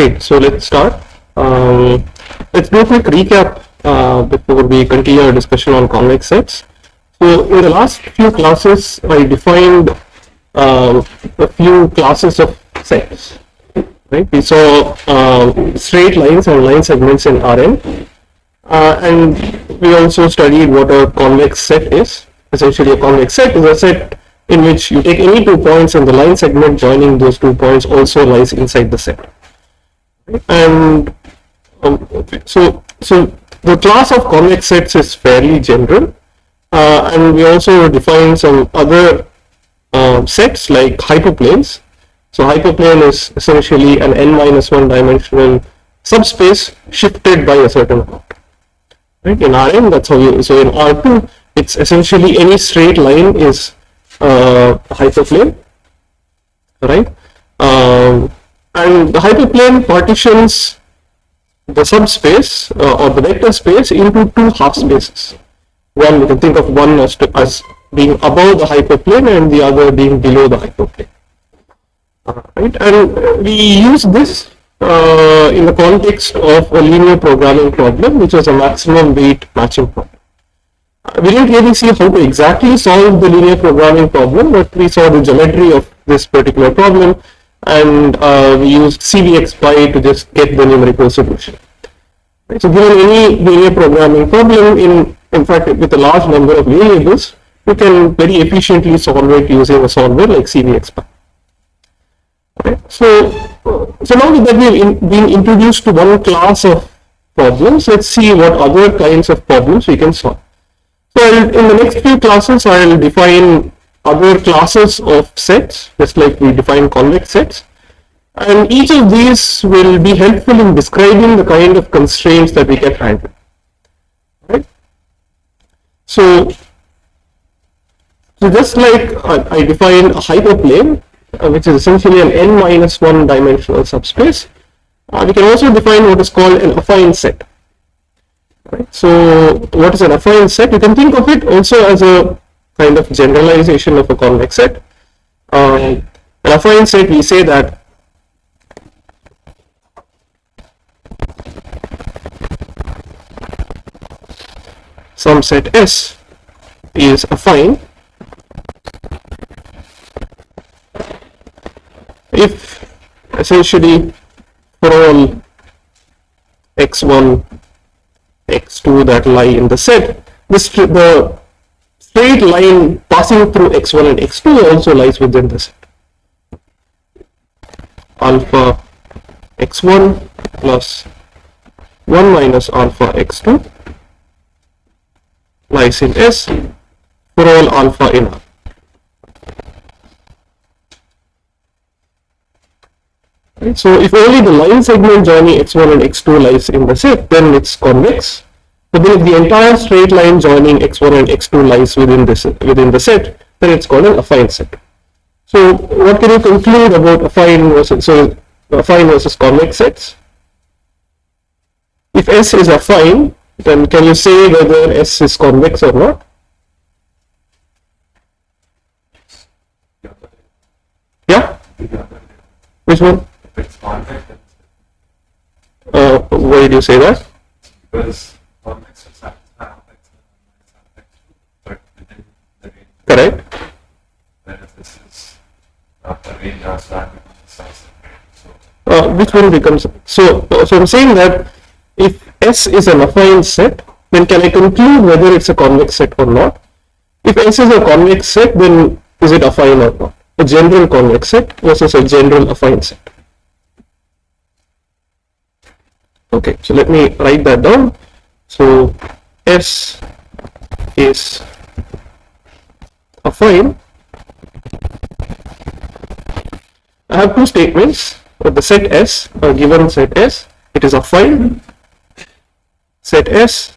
Okay, so let's start. Let's do a quick recap before we continue our discussion on convex sets. So in the last few classes, I defined a few classes of sets. Right? We saw straight lines and line segments in Rn, and we also studied what a convex set is. Essentially, a convex set is a set in which you take any 2 points and the line segment joining those 2 points also lies inside the set. And so the class of convex sets is fairly general, and we also define some other sets like hyperplanes. So hyperplane is essentially an n-1 dimensional subspace shifted by a certain amount. Right? In Rn, that's how you. So in R2, it's essentially any straight line is a hyperplane, right? And the hyperplane partitions the subspace or the vector space into 2 half spaces. One, you can think of one as being above the hyperplane and the other being below the hyperplane. Right? And we use this in the context of a linear programming problem, which was a maximum weight matching problem. We didn't really see how to exactly solve the linear programming problem, but we saw the geometry of this particular problem, and we used CVXPy to just get the numerical solution. Right? So given any linear programming problem, in fact with a large number of variables, you can very efficiently solve it using a solver like CVXPy. Okay. So now that we've been introduced to one class of problems, let's see what other kinds of problems we can solve. So in the next few classes, I'll define other classes of sets, just like we define convex sets. And each of these will be helpful in describing the kind of constraints that we can handle. Right? So just like I define a hyperplane, which is essentially an n-1 dimensional subspace, we can also define what is called an affine set. Right? So what is an affine set? You can think of it also as a kind of generalization of a convex set. An affine set, we say that some set S is affine if essentially for all x1, x2 that lie in the set, the straight line passing through x1 and x2 also lies within the set. Alpha x1 plus 1 minus alpha x2 lies in S for all alpha in R. Right? So if only the line segment joining x1 and x2 lies in the set, then it's convex. But then if the entire straight line joining x1 and x2 lies within the set, then it's called an affine set. So what can you conclude about affine versus convex sets? If S is affine, then can you say whether S is convex or not? Yeah? Which one? It's convex. Why did you say that? Because convex is but within the range. Correct. Whereas this is not the range as that becomes the size. Which one becomes so I'm saying that if S is an affine set, then can I conclude whether it's a convex set or not? If S is a convex set, then is it affine or not? A general convex set versus a general affine set. Okay, so let me write that down. So S is affine. I have two statements. The set S, a given set S, it is affine. Set S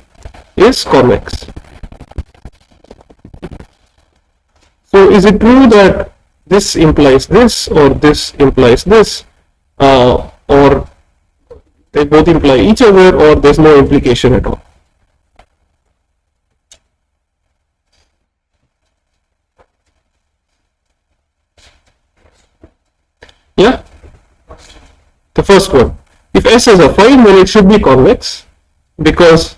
is convex. So is it true that this implies this or this implies this, or they both imply each other, or there's no implication at all? Yeah? The first one. S is affine, then it should be convex, because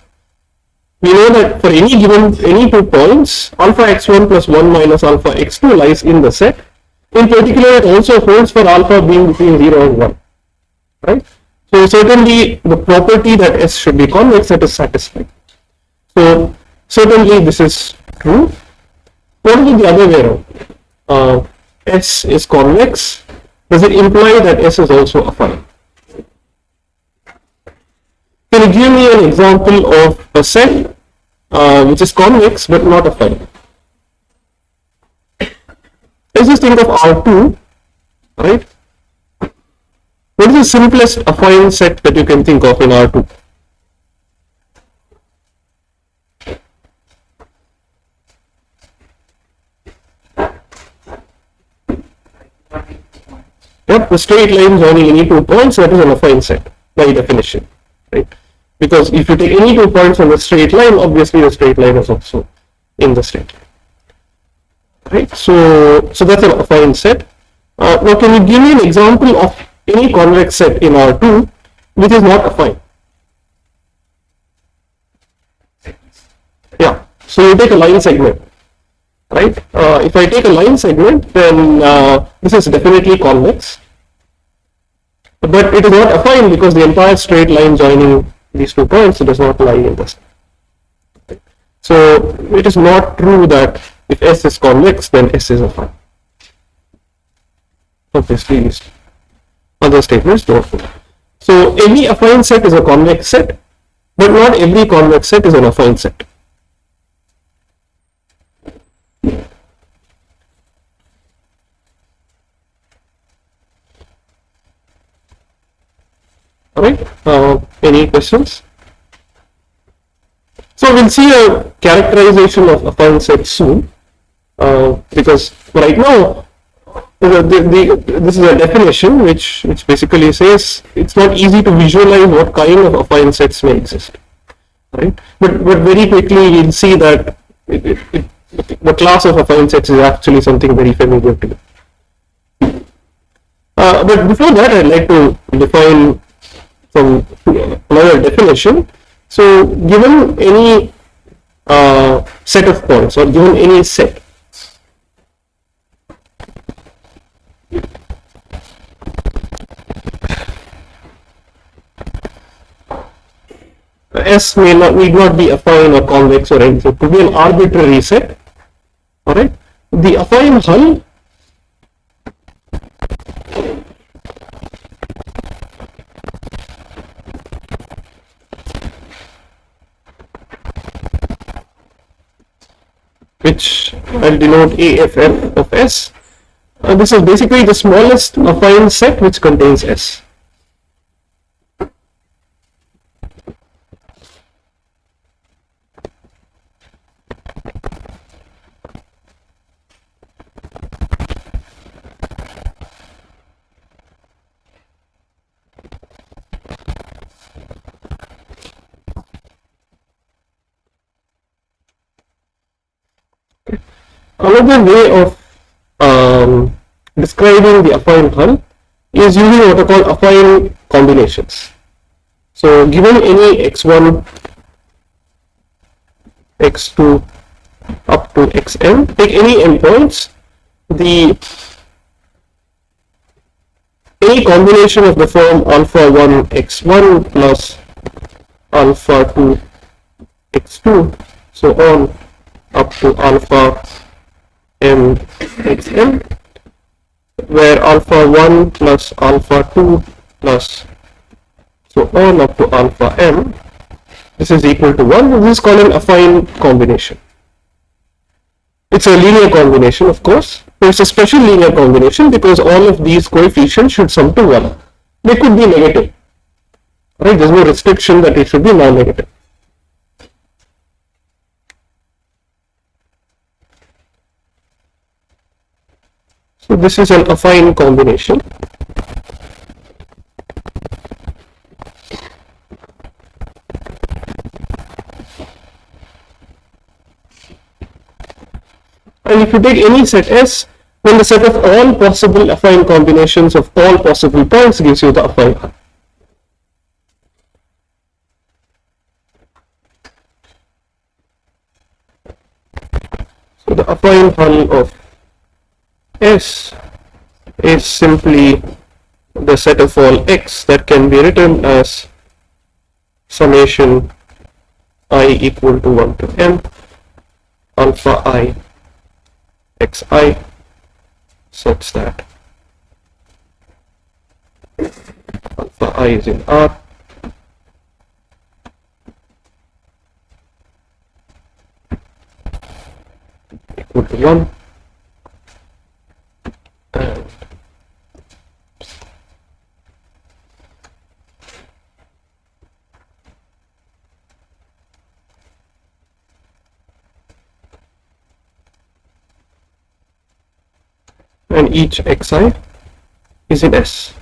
we know that for any 2 points, alpha x1 plus 1 minus alpha x2 lies in the set. In particular, it also holds for alpha being between 0 and 1, right? So certainly the property that S should be convex, that is satisfied. So certainly this is true. What is the other way around? S is convex. Does it imply that S is also affine? Can you give me an example of a set which is convex but not affine? Let's just think of R2, right? What is the simplest affine set that you can think of in R2? Yep, the straight line joining any 2 points, that is an affine set by definition, right? Because if you take any 2 points on the straight line, obviously the straight line is also in the straight line, right? So that's an affine set. Now, can you give me an example of any convex set in R2 which is not affine? Yeah, so you take a line segment, right? If I take a line segment, then this is definitely convex, but it is not affine because the entire straight line joining these 2 points does not lie in this. So it is not true that if S is convex, then S is affine. Obviously, these other statements don't hold. So every affine set is a convex set, but not every convex set is an affine set. Alright, any questions? So we'll see a characterization of affine sets soon, because right now this is a definition which basically says it's not easy to visualize what kind of affine sets may exist, right? But very quickly we'll see that the class of affine sets is actually something very familiar to you. But before that, I'd like to define some another definition. So given any set of points, or given any set, S need not be affine or convex or anything. It could be an arbitrary set. Alright, the affine hull which I'll denote AFF of S. This is basically the smallest affine set which contains S. Another way of describing the affine hull is using what are called affine combinations. So given any x1, x2 up to xn, take any endpoints, any combination of the form alpha 1 x1 plus alpha 2 x2 so on up to alpha m xn, where alpha 1 plus alpha 2 plus so on up to alpha m, this is equal to 1. This is called an affine combination. It's a linear combination, of course, but it's a special linear combination because all of these coefficients should sum to 1. They could be negative, right? There's no restriction that it should be non-negative. So this is an affine combination. And if you take any set S, then the set of all possible affine combinations of all possible points gives you the affine hull. the affine hull of S is simply the set of all x that can be written as summation I equal to 1 to m alpha I xi such that alpha I is in R equal to 1 and each xi is in S.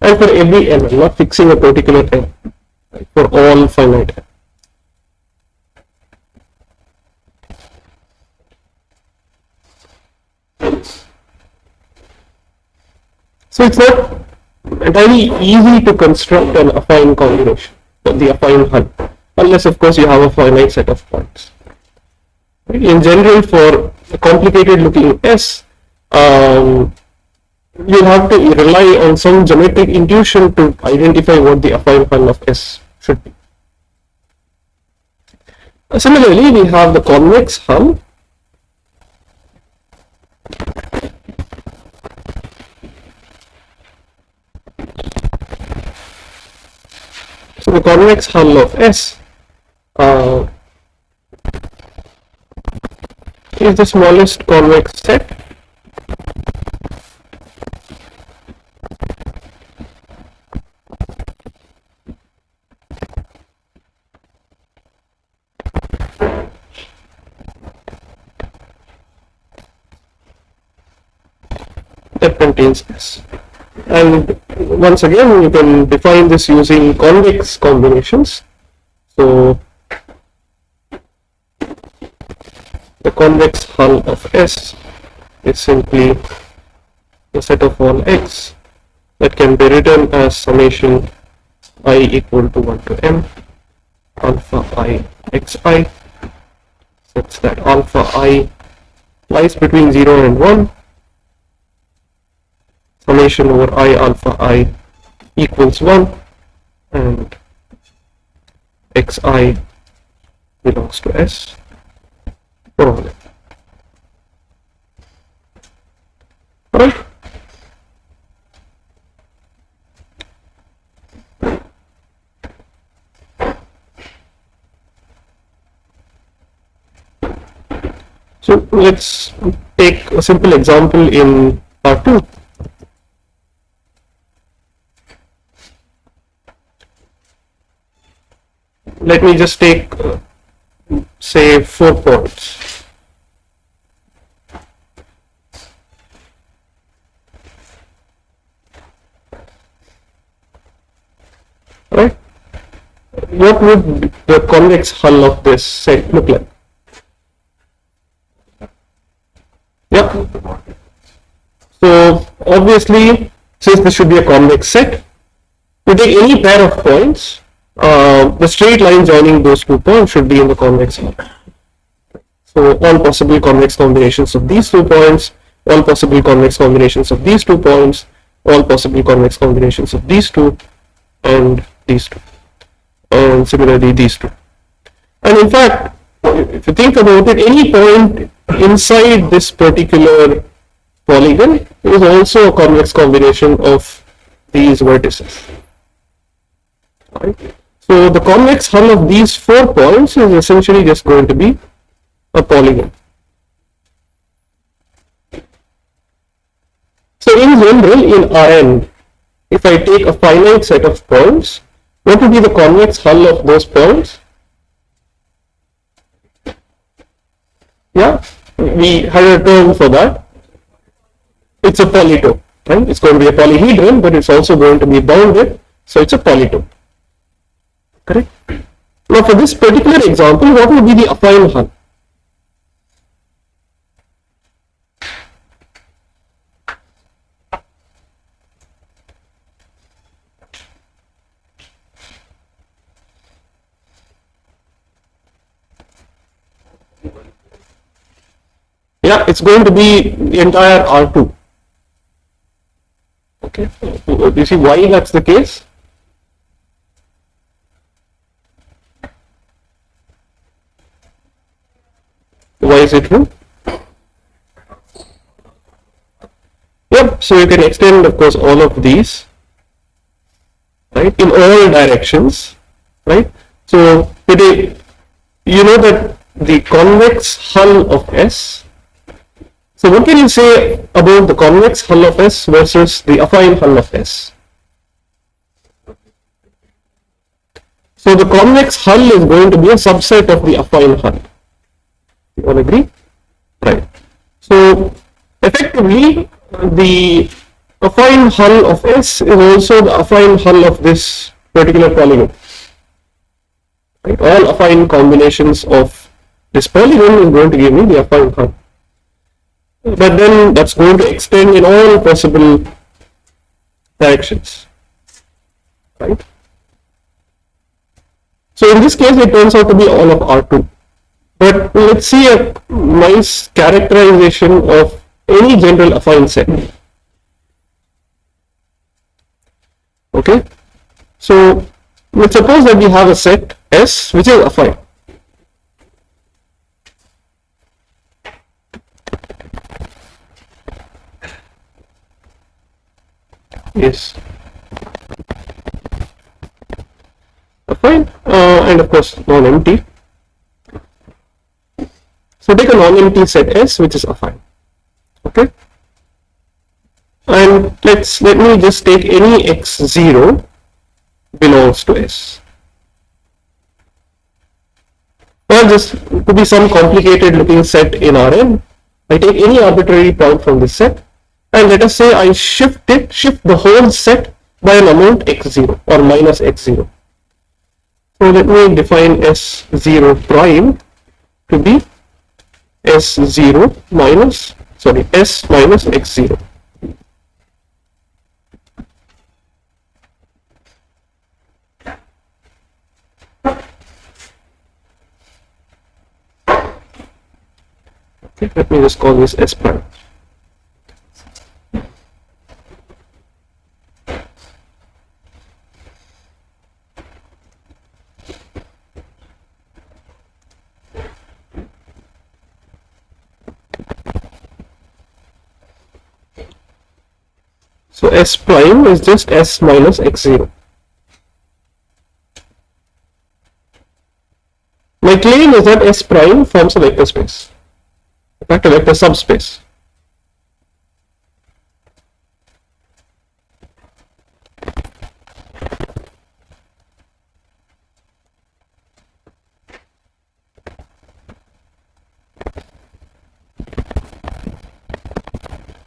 And for every n, I'm not fixing a particular n, right, for all finite n. So it's not entirely easy to construct an affine combination, the affine hull, unless of course you have a finite set of points. Right? In general, for a complicated looking S, you have to rely on some geometric intuition to identify what the affine hull of S should be. Similarly, we have the convex hull. So the convex hull of S is the smallest convex set that contains S. And once again, you can define this using convex combinations. So the convex hull of S is simply the set of all x that can be written as summation I equal to 1 to m alpha I xi such that alpha I lies between 0 and 1, summation over I alpha I equals 1, and xi belongs to S for all n. Alright. So let's take a simple example in part 2. Let me just take say 4 points. Right? What would the convex hull of this set look like? Yeah. So obviously, since this should be a convex set, you take any pair of points, the straight line joining those 2 points should be in the convex hull. So all possible convex combinations of these 2 points, all possible convex combinations of these 2 points, all possible convex combinations of these 2, and these 2, and similarly these 2. And in fact, if you think about it, any point inside this particular polygon is also a convex combination of these vertices. Right? So the convex hull of these 4 points is essentially just going to be a polygon. So in general, in Rn, if I take a finite set of points, what would be the convex hull of those points? Yeah, we had a term for that. It's a polytope, right? It's going to be a polyhedron, but it's also going to be bounded, so it's a polytope. Correct? Now for this particular example, what would be the affine hull? Yeah, it's going to be the entire R2. Okay, do you see why that's the case? Why is it true? Yep, so you can extend, of course, all of these, right, in all directions, right? So today, you know that the convex hull of S. So what can you say about the convex hull of S versus the affine hull of S? So the convex hull is going to be a subset of the affine hull. You all agree? Right. So effectively, the affine hull of S is also the affine hull of this particular polygon. Right? All affine combinations of this polygon is going to give me the affine hull. But then that's going to extend in all possible directions. Right? So in this case, it turns out to be all of R2. But let's see a nice characterization of any general affine set. Okay, so let's suppose that we have a set S which is affine. Yes, affine, and of course non-empty. So take a non-empty set S which is affine. Okay, and let me just take any x0 belongs to S. Well, just to be some complicated looking set in Rn, I take any arbitrary point from this set, and let us say I shift the whole set by an amount x0 or minus x0. So let me define S0 prime to be S0 minus, S minus x0. Okay, let me just call this S prime. So S prime is just S minus x0. My claim is that S prime forms a vector space, in fact a vector subspace.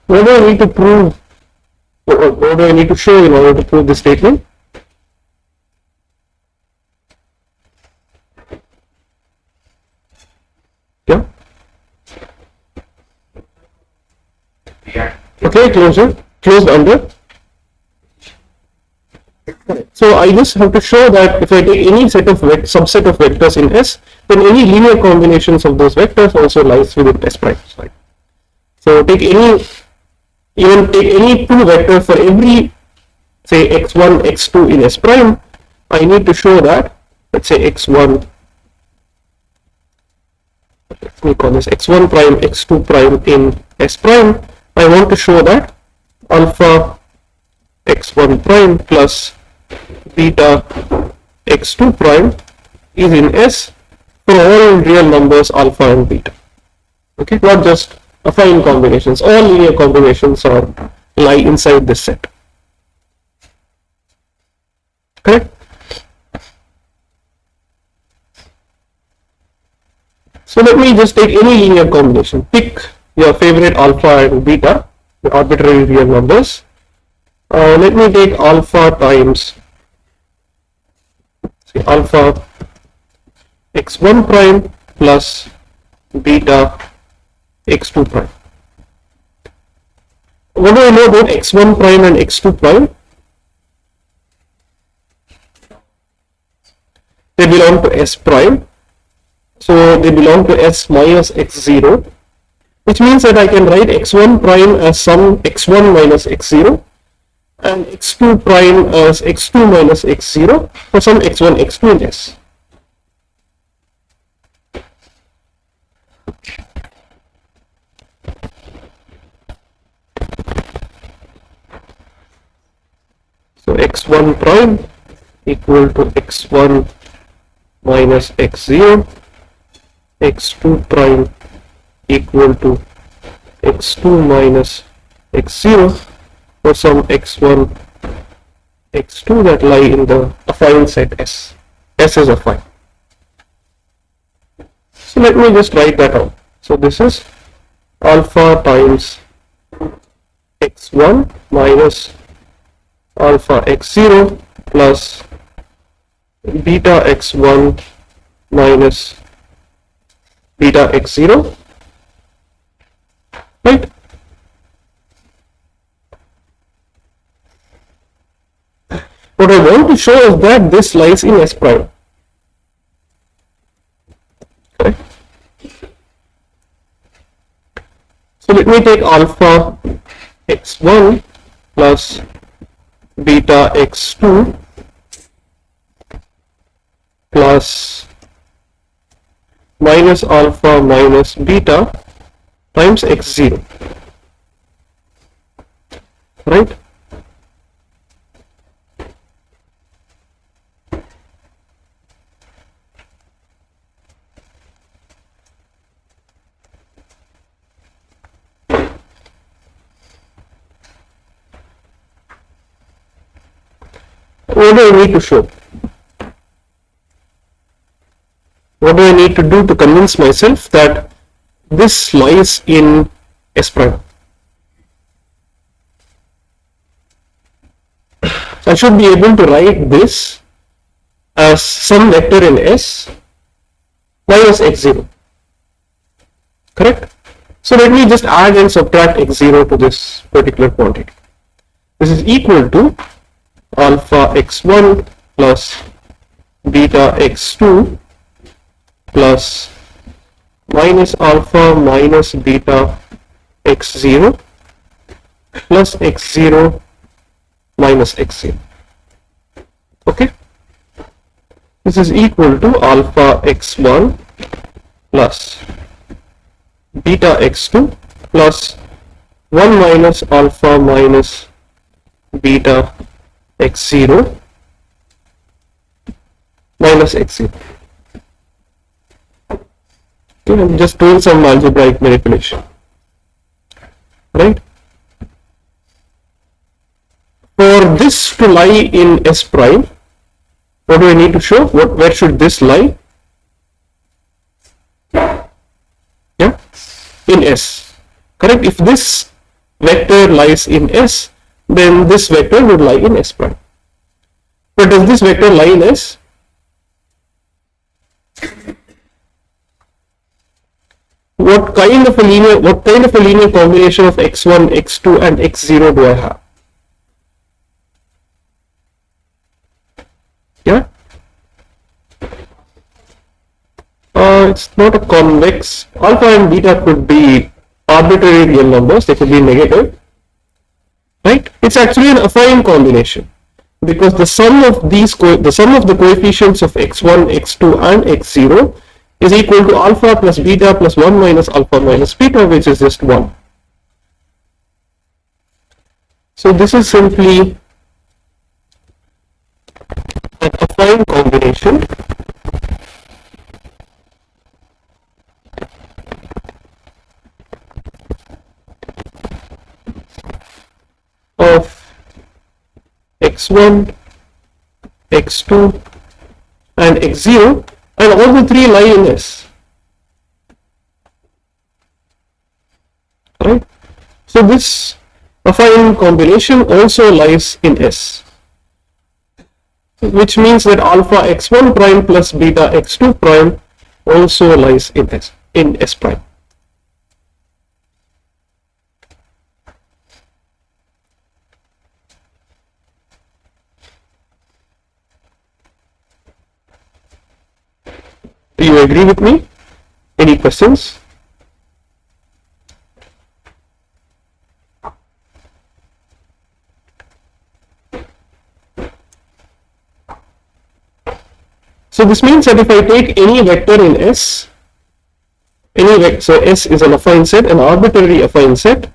What do I need to prove? What do I need to show in order to prove this statement? Yeah. Okay, closed under. So I just have to show that if I take any set of subset of vectors in S, then any linear combinations of those vectors also lies within S prime. Right? So take any two vectors for every, say, x1, x2 in S prime. I need to show that, let's say x1, let me call this x1 prime, x2 prime in S prime. I want to show that alpha x1 prime plus beta x2 prime is in S for all real numbers alpha and beta. Okay, not just affine combinations, all linear combinations lie inside this set. Correct? So let me just take any linear combination. Pick your favorite alpha and beta, the arbitrary real numbers. Let me take alpha times, say, alpha x1 prime plus beta x2 prime. What do I know about x1 prime and x2 prime? They belong to S prime. So they belong to S minus x0, which means that I can write x1 prime as some x1 minus x0 and x2 prime as x2 minus x0 for some x1, x2 in S. So x1 prime equal to x1 minus x0, x2 prime equal to x2 minus x0 for some x1, x2 that lie in the affine set S. S is affine. So let me just write that out. So this is alpha times x1 minus alpha x0 plus beta x1 minus beta x0, right? What I want to show is that this lies in S prime. Okay. So let me take alpha x1 plus beta x2 plus minus alpha minus beta times x0, right? What do I need to show? What do I need to do to convince myself that this lies in S prime? So I should be able to write this as some vector in S minus x0, correct? So let me just add and subtract x0 to this particular quantity. This is equal to alpha x1 plus beta x2 plus minus alpha minus beta x0 plus x0 minus x0. Okay, this is equal to alpha x1 plus beta x2 plus 1 minus alpha minus beta x0 minus x0. Okay, I'm just doing some algebraic manipulation, right? For this to lie in S prime, what do I need to show? Where should this lie? Yeah, in S, correct? If this vector lies in S, then this vector would lie in S prime. But does this vector lie in S? What kind of a linear combination of x1, x2 and x0 do I have? Yeah, it's not a convex. Alpha and beta could be arbitrary real numbers, they could be negative, right? It's actually an affine combination because the sum of the coefficients of x1, x2 and x0 is equal to alpha plus beta plus 1 minus alpha minus beta, which is just 1. So this is simply an affine combination of x1, x2 and x0, and all the three lie in S, right? So this affine combination also lies in S, which means that alpha x1 prime plus beta x2 prime also lies in S prime. Do you agree with me? Any questions? So this means that if I take any vector in S, so S is an affine set, an arbitrary affine set.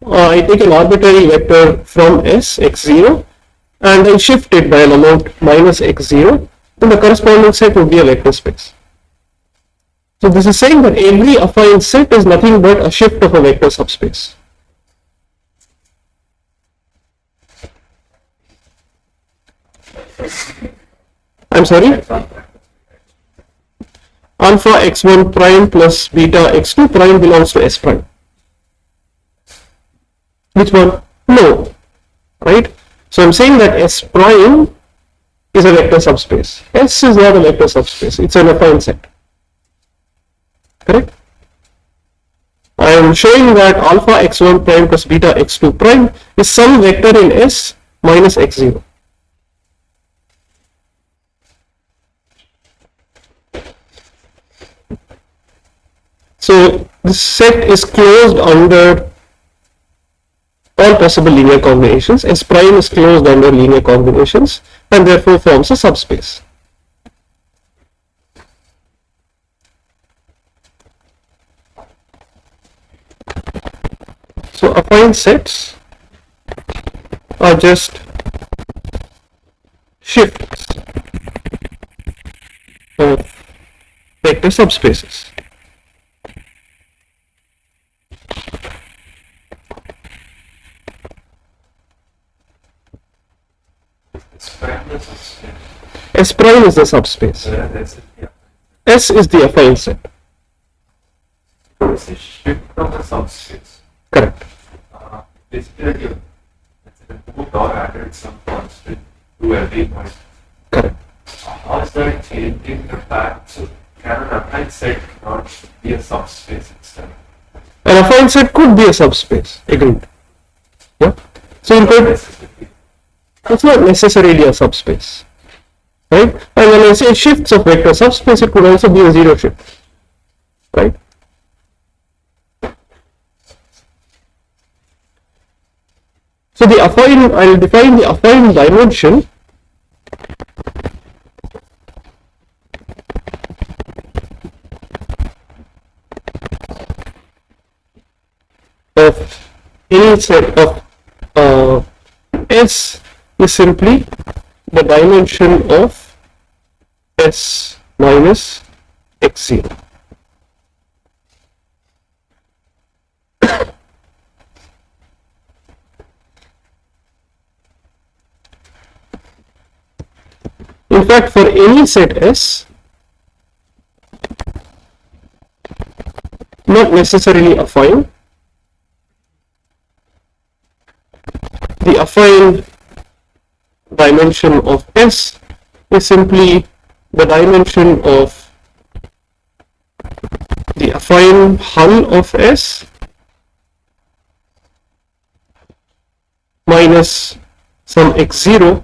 I take an arbitrary vector from S, x0, and I shift it by an amount minus x0, then the corresponding set would be a vector space. So this is saying that every affine set is nothing but a shift of a vector subspace. I'm sorry? Alpha x1 prime plus beta x2 prime belongs to S prime. Which one? No. Right? So I'm saying that S prime is a vector subspace. S is not a vector subspace. It's an affine set. Correct? I am showing that alpha x1 prime plus beta x2 prime is some vector in S minus x0. So this set is closed under all possible linear combinations. S prime is closed under linear combinations and therefore forms a subspace. So affine sets are just shifts of vector subspaces. S prime is the subspace. S is the affine set. It's a shift of the subspace. Correct. Basically, let's say both are added some constant to every point. Correct. How is that changing the fact? So can an affine set not be a subspace itself? An affine set could be a subspace. Agreed. Yeah. So in fact, it's not necessarily a subspace. Right? And when I say shifts of vector subspace, it could also be a zero shift. Right? So the affine, I will define the affine dimension of any set of S is simply the dimension of S minus x0. In fact, for any set S, not necessarily affine, the affine dimension of S is simply the dimension of the affine hull of S minus some x0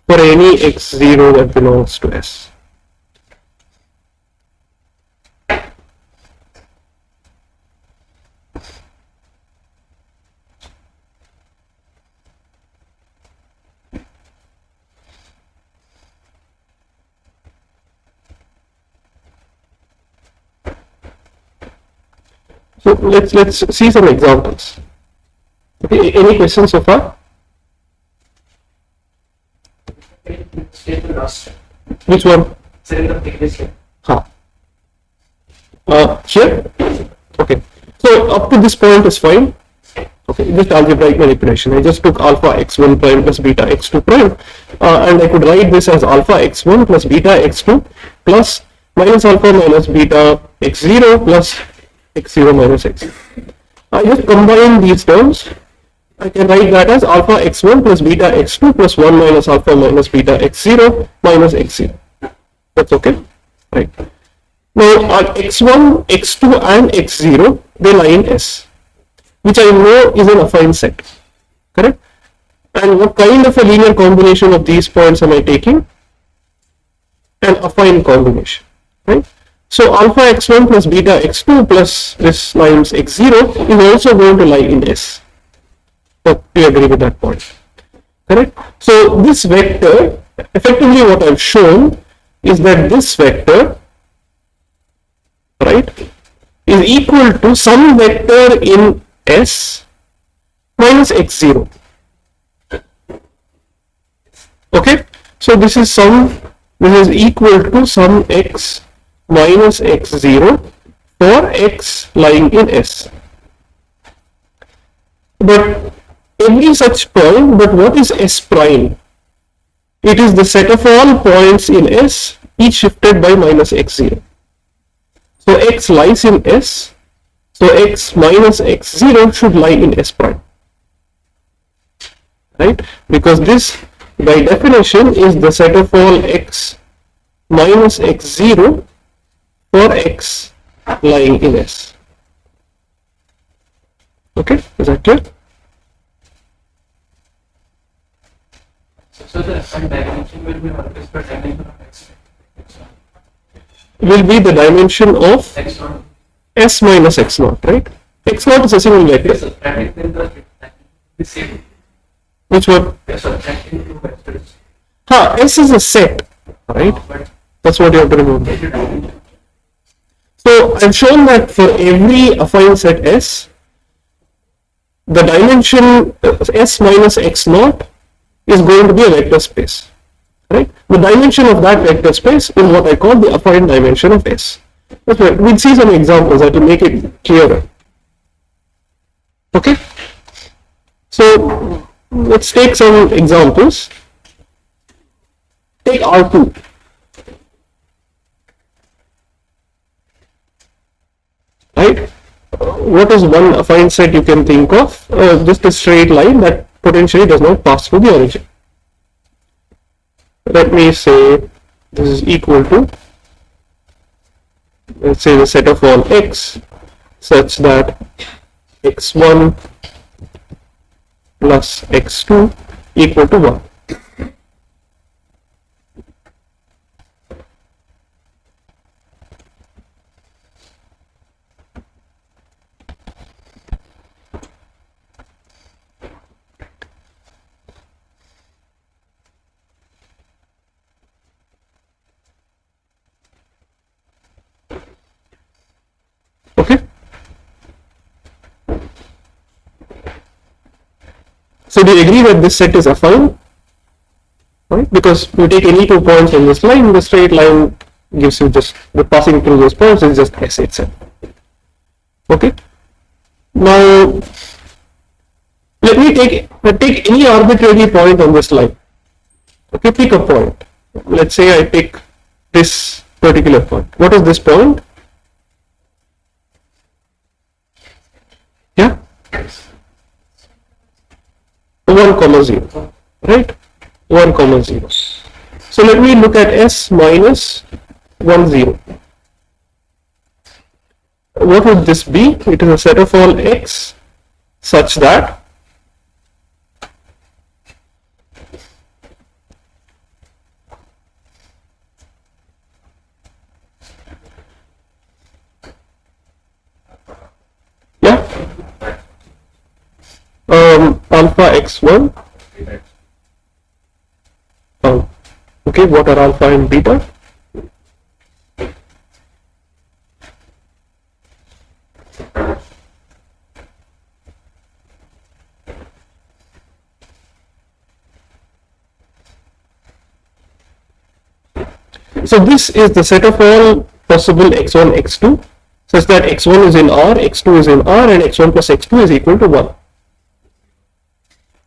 for any x0 that belongs to S. So let's see some examples. Okay, any questions so far? Which one? Here? Okay. So up to this point is fine. Okay, just algebraic manipulation. I just took alpha x1 prime plus beta x2 prime, and I could write this as alpha x1 plus beta x2 plus minus alpha minus beta x0 plus x0 minus x. I just combine these terms. I can write that as alpha x1 plus beta x2 plus 1 minus alpha minus beta x0 minus x0. That's okay? Right. Now x1, x2 and x0, they lie in S, which I know is an affine set. Correct? And what kind of a linear combination of these points am I taking? An affine combination. Right? So alpha x1 plus beta x2 plus this lines x0 is also going to lie in S. So do you agree with that point? Correct? So this vector, effectively what I've shown is that this vector, right, is equal to some vector in S minus x0. Okay, so this is equal to some x minus x0 for x lying in S. But every such point, but what is S prime? It is the set of all points in S, each shifted by minus x0. So x lies in S, so x minus x0 should lie in S prime. Right? Because this, by definition, is the set of all x minus x0 for x lying in S. Okay, is that clear? So the affine dimension will be always the dimension of x. Will be the dimension of x1. S minus x0, right? x0 is a single vector. Subtracting the same. Which one? Subtracting two vectors. S is a set, right? But That's what you have to remember. So I've shown that for every affine set S, the dimension S minus x0 is going to be a vector space, right? The dimension of that vector space is what I call the affine dimension of S. That's right. We'll see some examples that will make it clearer. Okay? So let's take some examples. Take R2. Right? What is one affine set you can think of? Just a straight line that potentially does not pass through the origin. Let me say this is equal to, let's say, the set of all x such that x1 plus x2 equal to 1. Okay. So do you agree that this set is affine? Right? Because you take any 2 points on this line, the straight line gives you just the passing through those points is just S itself. Okay. Now let me take any arbitrary point on this line. Okay, pick a point. Let's say I pick this particular point. What is this point? Yeah, 1 comma 0, right? 1 comma 0. So let me look at S minus 1 0. What would this be? It is a set of all x such that alpha x1. Okay, what are alpha and beta? So this is the set of all possible x1, x2 such that x1 is in R, x2 is in R, and x1 plus x2 is equal to 1.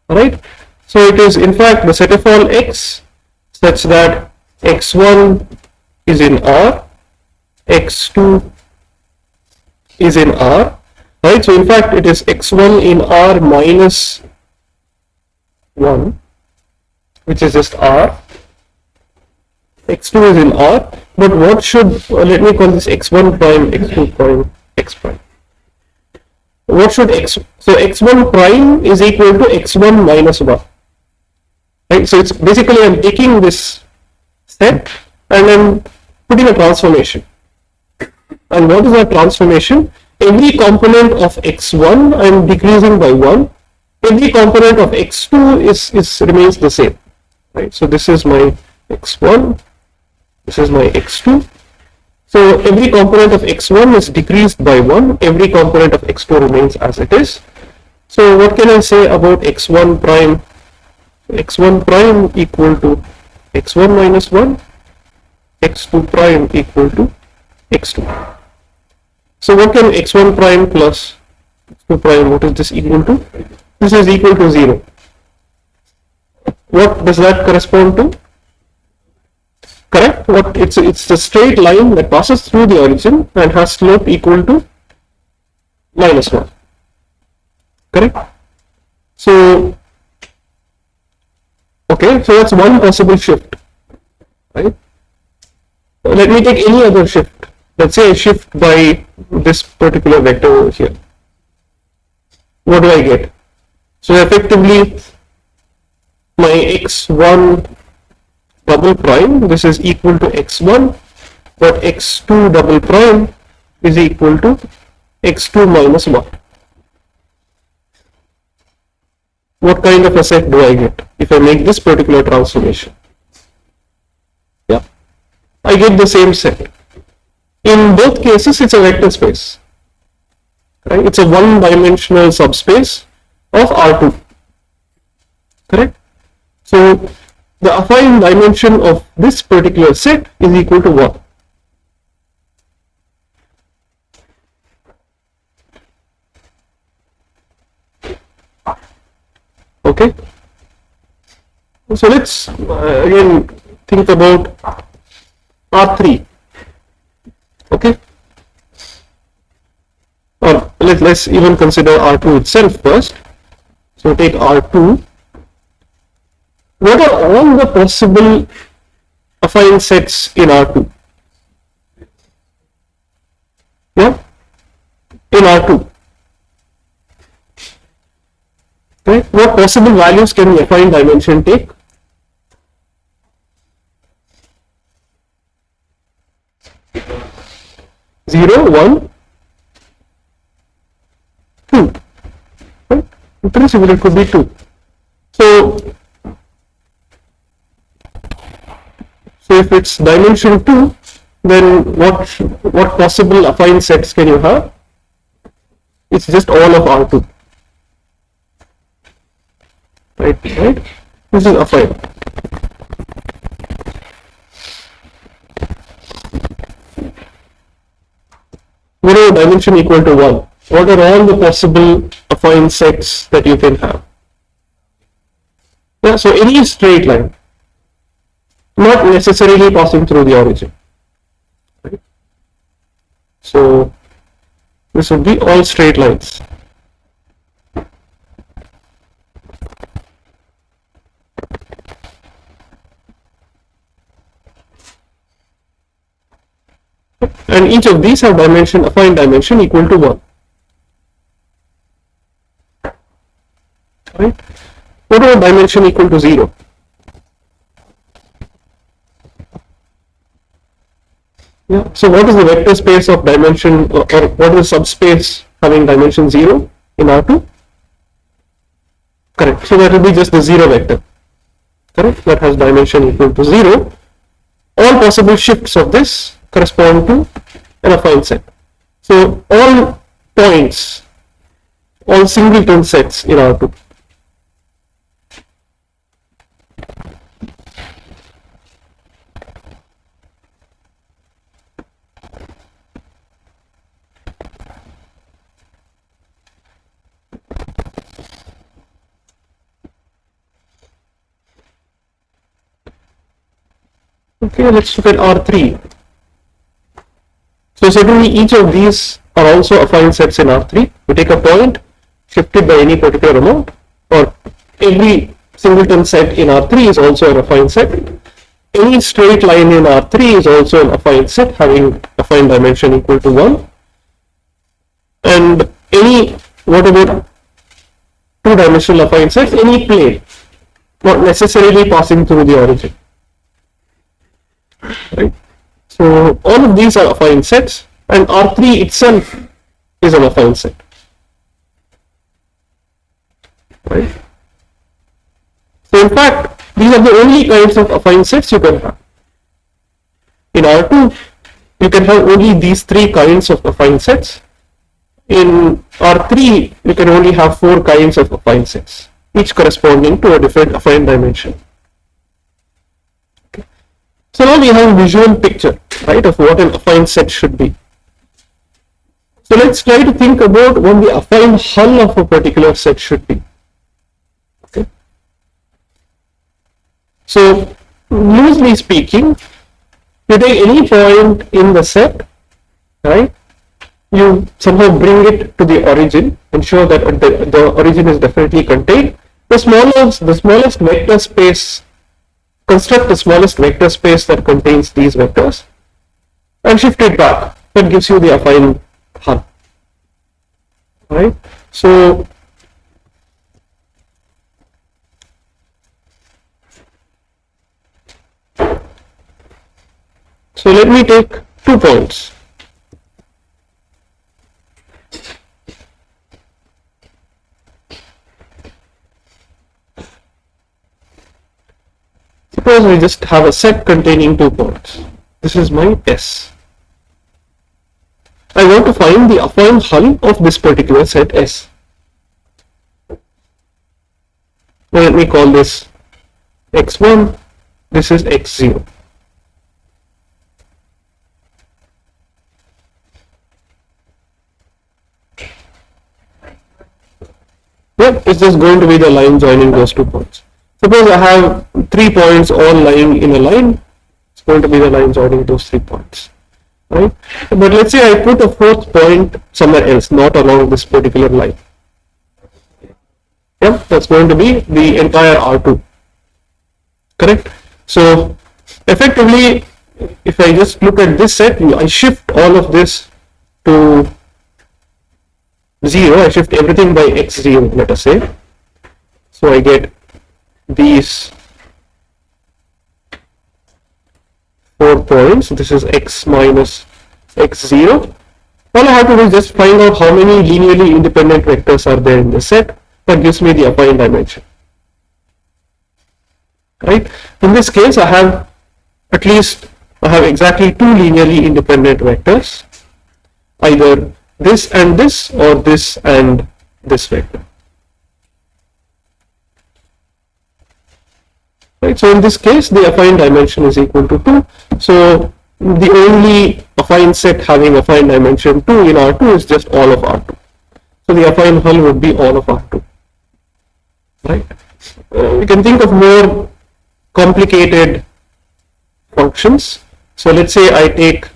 Alright, so it is in fact the set of all x such that x1 is in R, x2 is in R, right? So in fact it is x1 in R minus 1, which is just R, x2 is in R, but what should, let me call this x1 prime, x2 prime, x prime. What should so x1 prime is equal to x1 minus 1, right? So it's basically I'm taking this set and I'm putting a transformation. And what is that transformation? Every component of x1 I'm decreasing by 1. Every component of x2 is remains the same, right? So this is my x1, This is my x2. So every component of x1 is decreased by 1, every component of x2 remains as it is. So what can I say about x1 prime? X1 prime equal to x1 minus 1, x2 prime equal to x2. So what can x1 prime plus x2 prime, what is this equal to? This is equal to 0. What does that correspond to? Correct? What it's the straight line that passes through the origin and has slope equal to minus 1. Correct? So okay, so that's one possible shift, right? Let me take any other shift. Let's say I shift by this particular vector over here. What do I get? So effectively my x1 double prime, this is equal to x1, but x2 double prime is equal to x2 minus 1. What kind of a set do I get if I make this particular transformation? Yeah, I get the same set. In both cases, it's a vector space. Right? It's a one-dimensional subspace of R2. Correct? So the affine dimension of this particular set is equal to 1. Okay, so let's again think about R3. Okay, or let's even consider R2 itself first. So take R2. What are all the possible affine sets in R2? Yeah, in R2. Right? What possible values can the affine dimension take? Zero, 1, 2. Right? In principle, it could be 2. So if it's dimension 2, then what possible affine sets can you have? It's just all of R2. Right? This is affine. Whatever dimension equal to 1, what are all the possible affine sets that you can have? Yeah, so any straight line, not necessarily passing through the origin. Right? So this would be all straight lines. And each of these have dimension, affine dimension equal to 1. Right? What about dimension equal to 0? Yeah. So what is the vector space of dimension, or what is the subspace having dimension 0 in R2? Correct. So that will be just the 0 vector. Correct. That has dimension equal to 0. All possible shifts of this correspond to an affine set. So all points, all singleton sets in R2. Okay, let's look at R3. So certainly each of these are also affine sets in R3. We take a point shifted by any particular amount, or every singleton set in R3 is also an affine set. Any straight line in R3 is also an affine set having affine dimension equal to 1. And any, what about two-dimensional affine sets? Any plane, not necessarily passing through the origin. Right? So all of these are affine sets, and R3 itself is an affine set. Right? So in fact, these are the only kinds of affine sets you can have. In R2, you can have only these three kinds of affine sets. In R3, you can only have four kinds of affine sets, each corresponding to a different affine dimension. Okay. So now we have a visual picture, right, of what an affine set should be. So let's try to think about what the affine hull of a particular set should be. Okay. So loosely speaking, you take any point in the set, right? You somehow bring it to the origin, ensure that the origin is definitely contained. The smallest vector space, construct the smallest vector space that contains these vectors and shift it back. That gives you the affine hull. Right? So let me take 2 points. Suppose I just have a set containing 2 points. This is my S. I want to find the affine hull of this particular set S. Let me call this x1, this is x0. Yep, it's just going to be the line joining those 2 points. Suppose I have 3 points all lying in a line, it's going to be the line joining those 3 points. Right? But let's say I put a 4th point somewhere else, not along this particular line. Yep, that's going to be the entire R2. Correct? So effectively, if I just look at this set, I shift all of this to 0, I shift everything by x0, let us say. So I get these 4 points. This is x minus x0. All I have to do is just find out how many linearly independent vectors are there in the set. That gives me the affine dimension. Right? In this case, I have exactly 2 linearly independent vectors, either this and this, or this and this vector. Right, so in this case, the affine dimension is equal to 2. So the only affine set having affine dimension 2 in R2 is just all of R2. So the affine hull would be all of R2. Right? We can think of more complicated functions. So let's say I take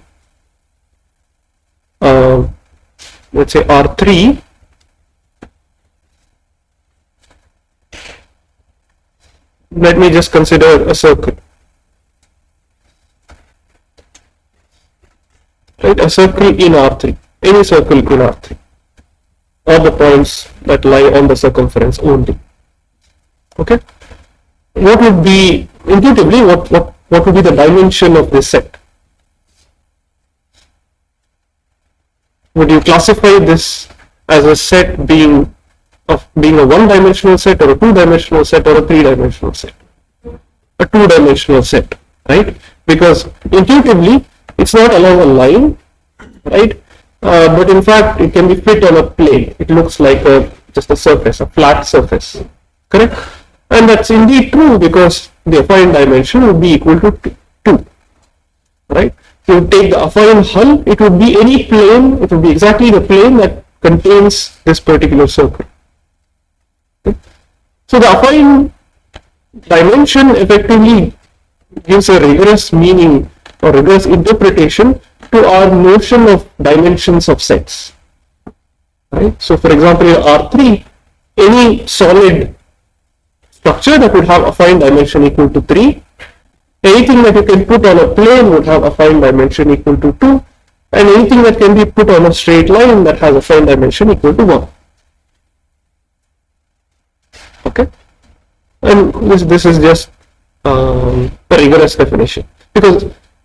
let's say R3, let me just consider a circle, right? A circle in R3, any circle in R3, all the points that lie on the circumference only. Okay, what would be intuitively what would be the dimension of this set? Would you classify this as a set being a 1-dimensional set, or a 2-dimensional set, or a 3-dimensional set? A 2-dimensional set, right? Because intuitively it's not along a line, right? But in fact it can be fit on a plane. It looks like just a surface, a flat surface, correct? And that's indeed true, because the affine dimension would be equal to 2, right? You take the affine hull, it would be any plane, it would be exactly the plane that contains this particular circle. Okay? So the affine dimension effectively gives a rigorous meaning or rigorous interpretation to our notion of dimensions of sets. Right? So for example, in R3, any solid structure that would have affine dimension equal to 3, anything that you can put on a plane would have affine dimension equal to 2, and anything that can be put on a straight line that has affine dimension equal to 1. Okay, and this is just a rigorous definition, because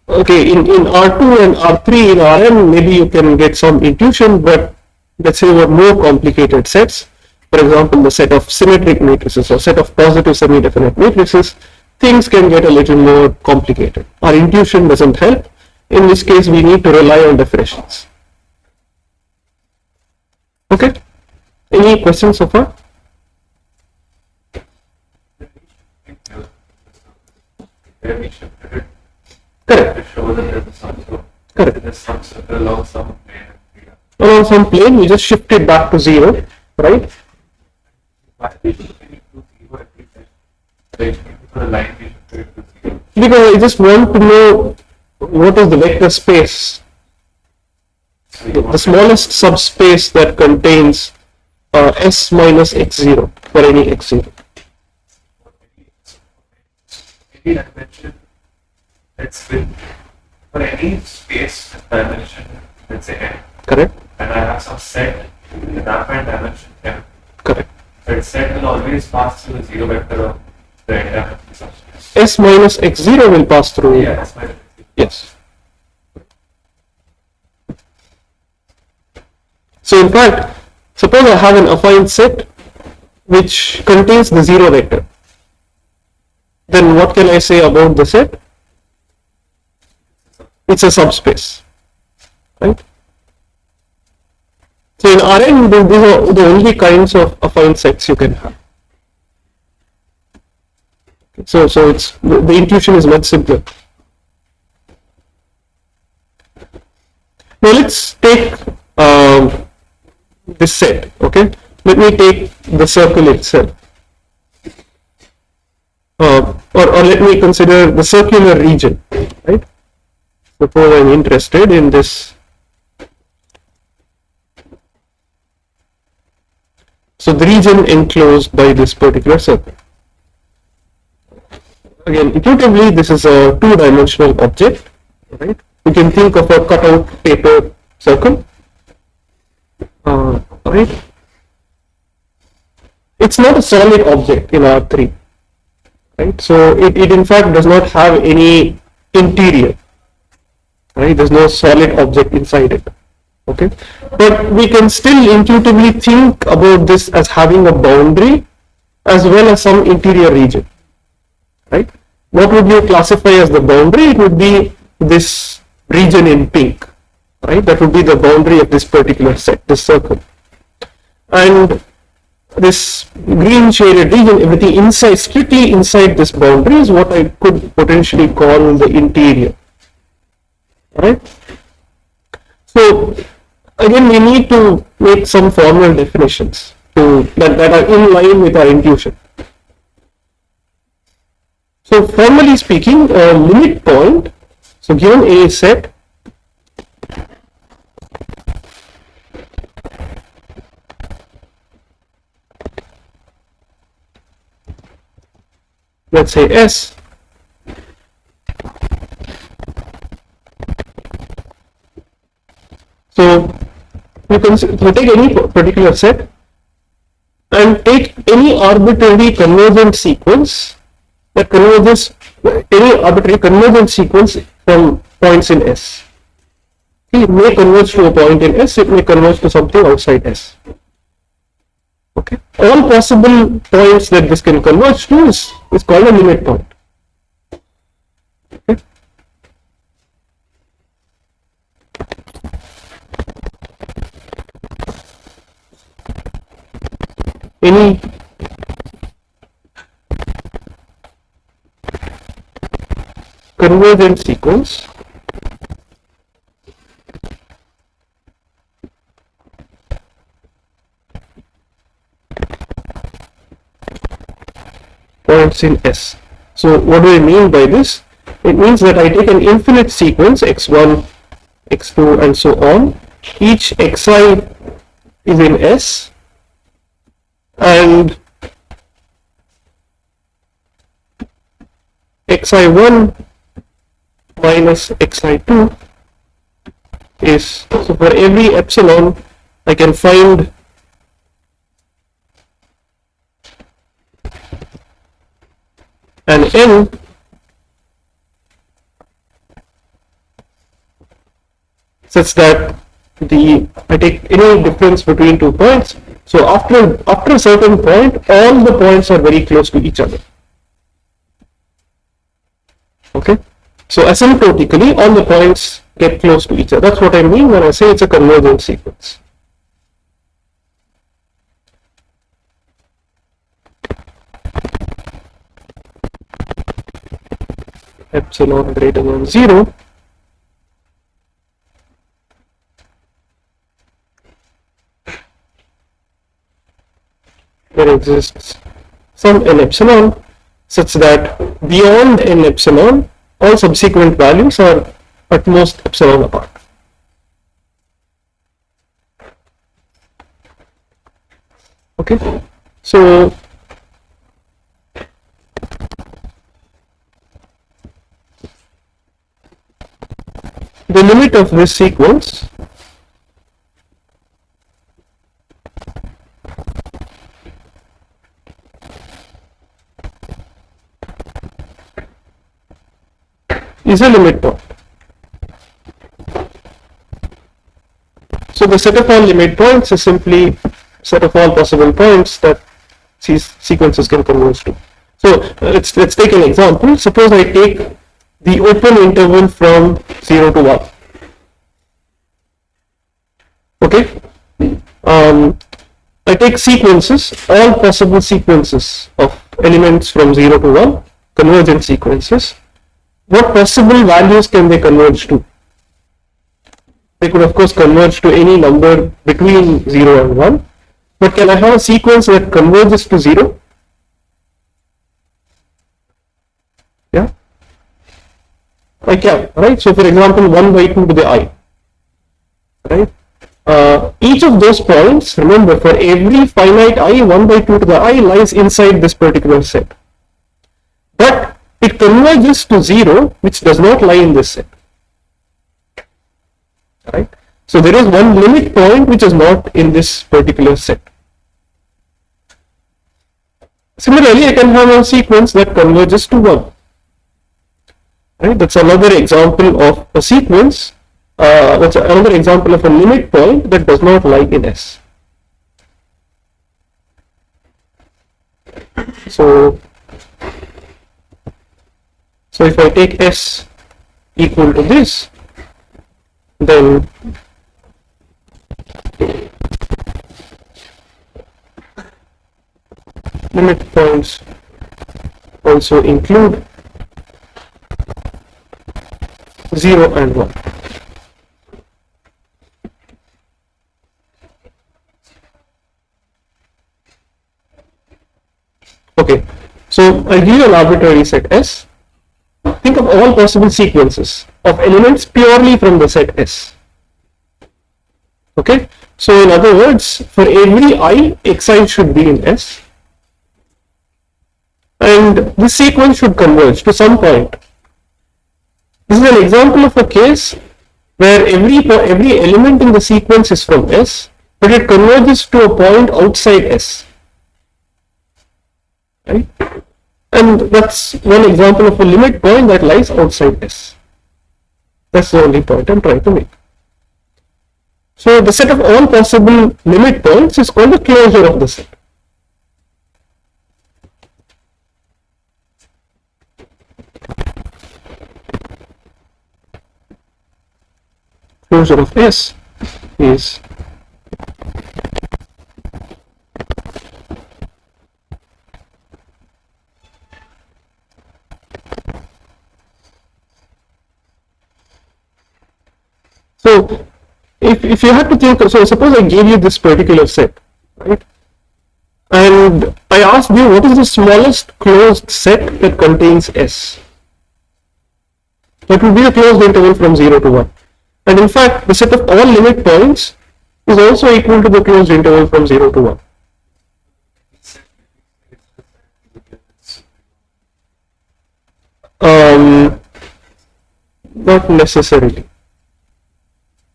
okay, in R2 and R3 in Rn maybe you can get some intuition, but let's say over more complicated sets, for example the set of symmetric matrices or set of positive semi-definite matrices, things can get a little more complicated. Our intuition doesn't help, in this case we need to rely on definitions. Okay, any questions so far? Where we shifted it Correct. to show that there's a sum. So Correct. there's some along some plane. Along some plane, we just shift it back to 0, right? Why we shifted it to 0 every time? Like for the line we shifted it to 0. Because I just want to know what is the vector space, So you the want smallest subspace that contains S minus x0 for any x0. any dimension that's with for any space dimension, let's say n, Correct? and I have some set in the Affine dimension m. Correct. That set will always pass through the zero vector of the entire subspace. S minus x0 will pass through. Yeah, that's my Yes. So in fact, suppose I have an affine set which contains the 0 vector. Then what can I say about the set? It's a subspace, right? So in Rn, these are the only kinds of affine sets you can have. So it's the intuition is much simpler. Now let's take this set. Okay, let me take the circle itself. Or let me consider the circular region, right? Suppose I'm interested in this. So the region enclosed by this particular circle. Again, intuitively, this is a two-dimensional object, right? You can think of a cutout paper circle, right? It's not a solid object in R3. Right, so it in fact does not have any interior, right? There's no solid object inside it, okay? But we can still intuitively think about this as having a boundary as well as some interior region, right? What would you classify as the boundary? It would be this region in pink, right? That would be the boundary of this particular set, this circle. And this green shaded region, everything inside, strictly inside this boundary is what I could potentially call the interior, right? So again, we need to make some formal definitions that are in line with our intuition. So formally speaking, a limit point, so given a set, let's say S, so you can take any particular set and take any arbitrary convergent sequence that converges, any arbitrary convergent sequence from points in S. It may converge to a point in S, it may converge to something outside S. Okay. All possible points that this can converge to is called a limit point. Okay. Any convergent sequence points in S. So what do I mean by this? It means that I take an infinite sequence x1, x2 and so on. Each xi is in S and xi1 minus xi2 is, so for every epsilon I can find an n such that I take any difference between 2 points. So after a certain point, all the points are very close to each other. Okay, So asymptotically, all the points get close to each other. That's what I mean when I say it's a convergent sequence. Epsilon greater than 0. There exists some n epsilon such that beyond n epsilon, all subsequent values are at most epsilon apart. Okay, so the limit of this sequence is a limit point. So the set of all limit points is simply set of all possible points that these sequences can converge to. So let's take an example. Suppose I take the open interval from 0 to 1. Okay, I take sequences, all possible sequences of elements from 0 to 1, convergent sequences. What possible values can they converge to? They could of course converge to any number between 0 and 1, but can I have a sequence that converges to 0? Yeah, I can, right? So for example, 1 by 2 to the I, right? Each of those points, remember, for every finite I, 1 by 2 to the I lies inside this particular set. But it converges to 0, which does not lie in this set. Right? So there is one limit point which is not in this particular set. Similarly, I can have a sequence that converges to 1. Right? That's another example of a sequence. That's another example of a limit point that does not lie in S. So if I take S equal to this, then limit points also include 0 and 1. Okay, so I give you an arbitrary set S. Think of all possible sequences of elements purely from the set S. Okay, so in other words, for every I, xi should be in S, and this sequence should converge to some point. This is an example of a case where every element in the sequence is from S, but it converges to a point outside S. Right? And that's one example of a limit point that lies outside S. That's the only point I'm trying to make. So the set of all possible limit points is called the closure of the set. Closure of S is so if you had to think, so suppose I gave you this particular set, right? And I asked you what is the smallest closed set that contains S. That would be a closed interval from 0 to 1. And in fact, the set of all limit points is also equal to the closed interval from 0 to 1. Not necessarily.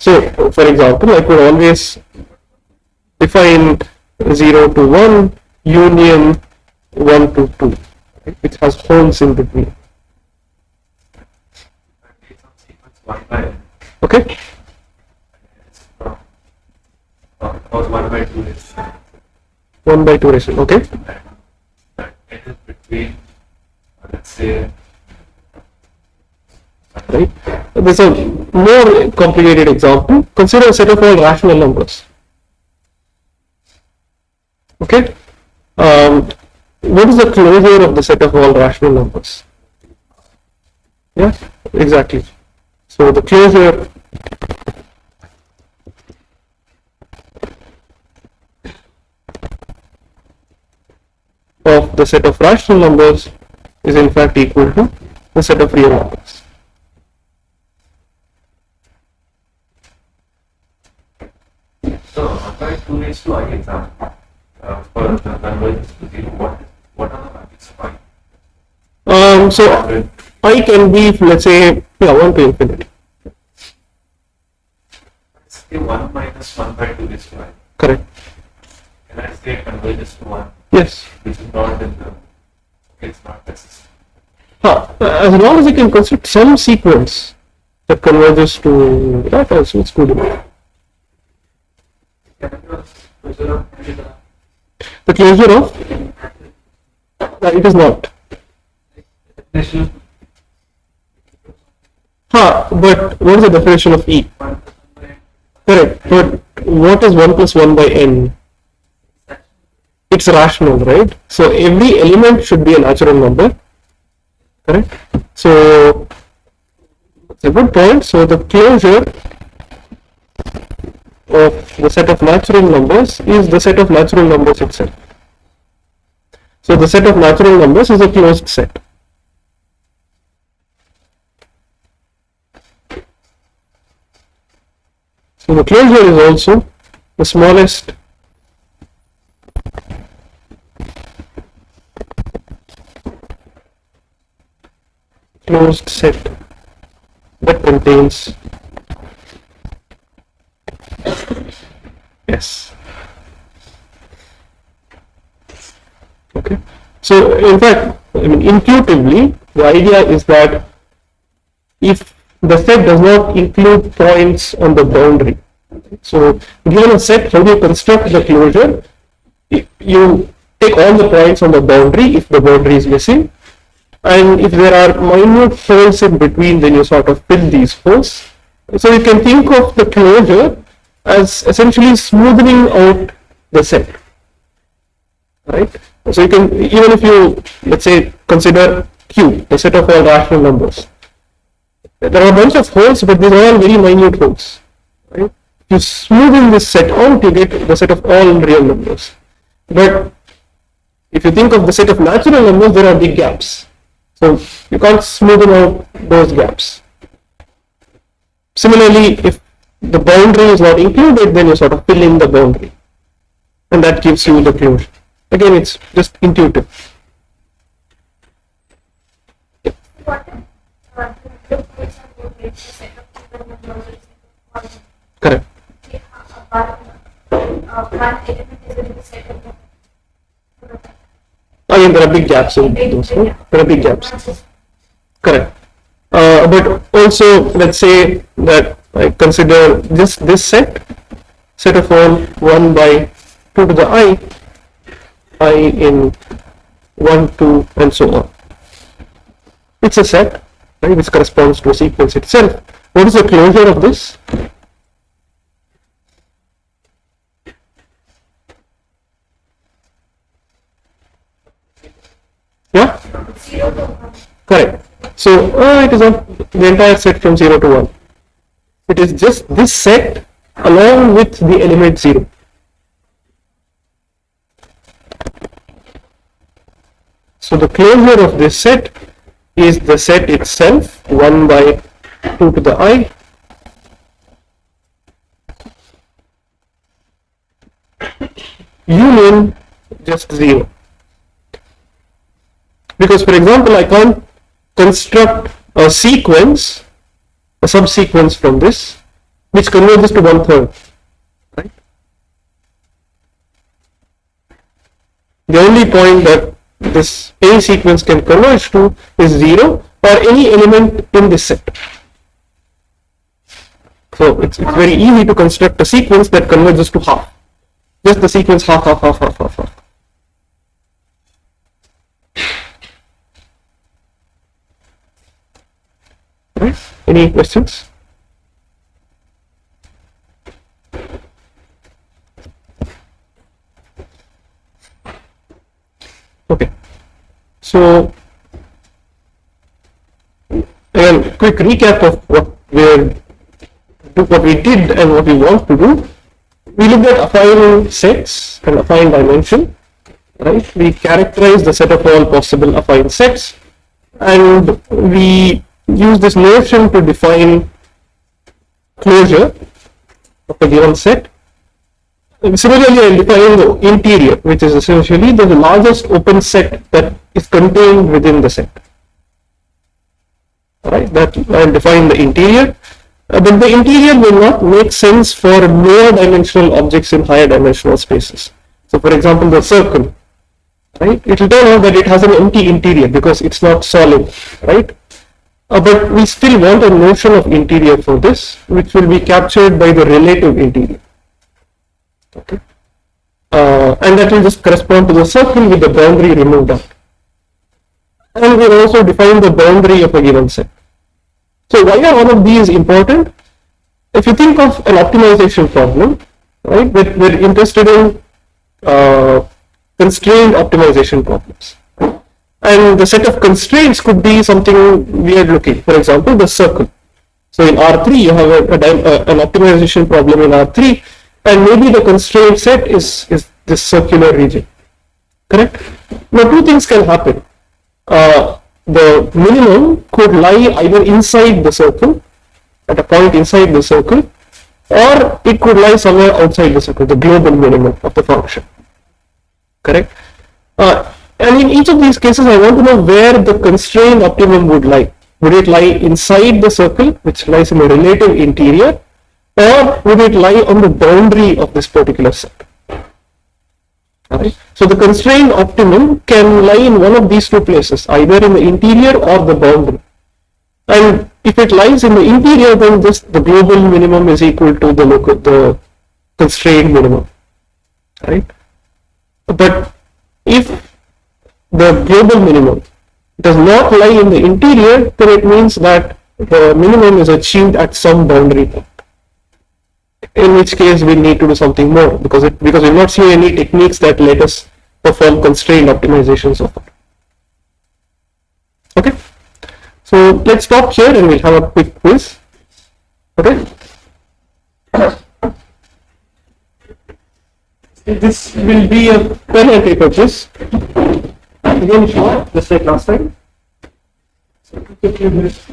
So, for example, I could always define 0 to 1 union 1 to 2, right, which has holes in between. Okay? Or 1 by 2 is 1 by 2 ratio, okay? that it is between, let's say, right? There's a more complicated example. Consider a set of all rational numbers. Okay, what is the closure of the set of all rational numbers? Yeah, exactly. So the closure of the set of rational numbers is in fact equal to the set of real numbers. So, apply 2 raised to I example for the convergence to 0. What are the values of I? So I can be, let's say, 1 to infinity. Say 1 minus 1 by 2 raised to I. Correct. Can I say converges to 1? Yes. Which is not in the, it's not necessary. As long as you can construct some sequence that converges to that, also it's good enough. The closure of? It is not. But what is the definition of E? Correct. But what is 1 plus 1 by n? It's rational, right? So every element should be a natural number. Correct? So it's a good point. So the closure of the set of natural numbers is the set of natural numbers itself. So the set of natural numbers is a closed set. So the closure is also the smallest closed set that contains S. Okay. So in fact, intuitively, the idea is that if the set does not include points on the boundary, so given a set, how do you construct the closure? You take all the points on the boundary if the boundary is missing, and if there are minute holes in between, then you sort of fill these holes. So you can think of the closure as essentially smoothing out the set, right? So you can, even if you, let's say, consider Q, the set of all rational numbers, there are a bunch of holes, but these are all very minute holes, right? You smoothen this set out, you get the set of all real numbers. But if you think of the set of natural numbers, there are big gaps. So you can't smoothen out those gaps. Similarly, if the boundary is not included, then you sort of fill in the boundary, and that gives you the closure. Again, it's just intuitive. Correct. Again, there are big gaps in those. No? There are big gaps. Correct. But also, let's say that I consider this set of all 1 by 2 to the I in 1, 2, and so on. It's a set, right, which corresponds to a sequence itself. What is the closure of this? Yeah? 0 to 1. Correct. So it is not the entire set from 0 to 1. It is just this set along with the element 0. So the closure of this set is the set itself, 1 by 2 to the I, union just 0. Because, for example, I can't construct a sequence, a subsequence from this, which converges to 1/3, right? The only point that this any sequence can converge to is 0 or any element in this set. So it's very easy to construct a sequence that converges to half. Just the sequence half, half, half, half, half, half. Right? Any questions? Okay. So again, quick recap of what we did and what we want to do. We looked at affine sets and affine dimension, right? We characterized the set of all possible affine sets, and we use this notion to define closure of a given set. And similarly, I define the interior, which is essentially the largest open set that is contained within the set. Right, that I define the interior, but the interior will not make sense for lower dimensional objects in higher dimensional spaces. So for example, the circle, right, it will turn out that it has an empty interior because it's not solid, right? But we still want a notion of interior for this, which will be captured by the relative interior. Okay, and that will just correspond to the circle with the boundary removed out. And we also define the boundary of a given set. So why are all of these important? If you think of an optimization problem, right, we're interested in constrained optimization problems. And the set of constraints could be something weird looking. For example, the circle. So in R3, you have an optimization problem in R3, and maybe the constraint set is this circular region. Correct? Now, two things can happen. The minimum could lie either inside the circle, at a point inside the circle, or it could lie somewhere outside the circle, the global minimum of the function. Correct? And in each of these cases, I want to know where the constrained optimum would lie. Would it lie inside the circle, which lies in the relative interior, or would it lie on the boundary of this particular set? Right. So the constrained optimum can lie in one of these two places, either in the interior or the boundary. And if it lies in the interior, then just the global minimum is equal to the constrained minimum. Right. But if the global minimum does not lie in the interior, then it means that the minimum is achieved at some boundary point. In which case we need to do something more because we've not seen any techniques that let us perform constrained optimization so far. Okay, so let's stop here and we'll have a quick quiz. Okay, this will be a pen and paper quiz. Again, short, just like last time. So 15 minutes.